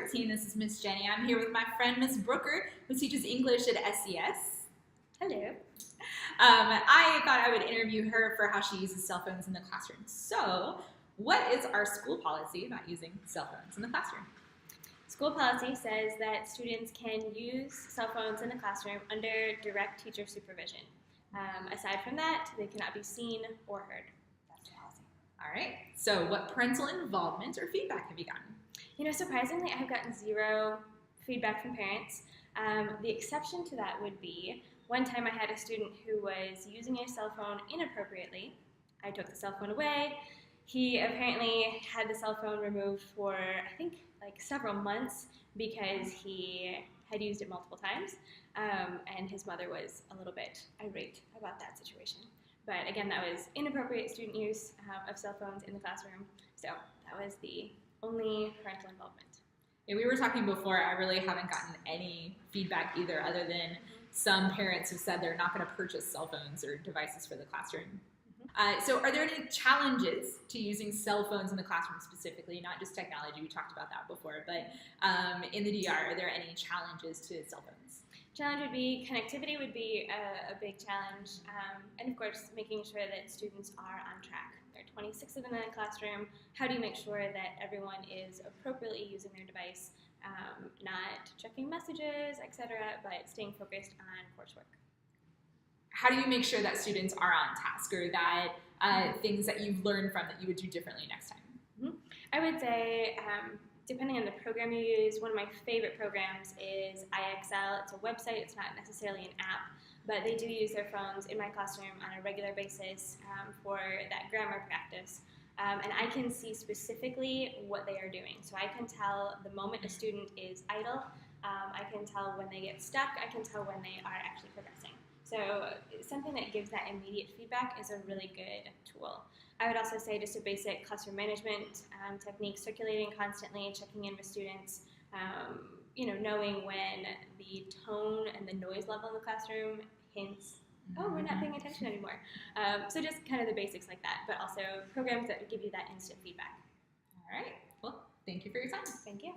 13. This is Miss Jenny. I'm here with my friend Miss Brooker, who teaches English at SES. Hello. I thought I would interview her for how she uses cell phones in the classroom. So, what is our school policy about using cell phones in the classroom? School policy says that students can use cell phones in the classroom under direct teacher supervision. Aside from that, they cannot be seen or heard. That's the policy. All right. So, what parental involvement or feedback have you gotten? You know, surprisingly, I have gotten zero feedback from parents. The exception to that would be one time I had a student who was using a cell phone inappropriately. I took the cell phone away. He apparently had the cell phone removed for, I think, like several months because he had used it multiple times, and his mother was a little bit irate about that situation. But again, that was inappropriate student use of cell phones in the classroom, so that was the only parental involvement. Yeah, we were talking before, I really haven't gotten any feedback either, other than some parents who said they're not going to purchase cell phones or devices for the classroom. So are there any challenges to using cell phones in the classroom specifically, not just technology, we talked about that before, but in the DR, are there any challenges to cell phones? Challenge would be connectivity would be a big challenge, and of course making sure that students are on track. There are 26 of them in the classroom. How do you make sure that everyone is appropriately using their device, not checking messages, etc., but staying focused on coursework? How do you make sure that students are on task, or that things that you've learned from that you would do differently next time? I would say, depending on the program you use, one of my favorite programs is IXL. It's a website, it's not necessarily an app, but they do use their phones in my classroom on a regular basis for that grammar practice. And I can see specifically what they are doing. So I can tell the moment a student is idle, I can tell when they get stuck, I can tell when they are actually progressing. So something that gives that immediate feedback is a really good tool. I would also say just a basic classroom management technique, circulating constantly, checking in with students, knowing when the tone and the noise level in the classroom hints, oh, we're not paying attention anymore. So just kind of the basics like that, but also programs that give you that instant feedback. All right. Well, thank you for your time. Thank you.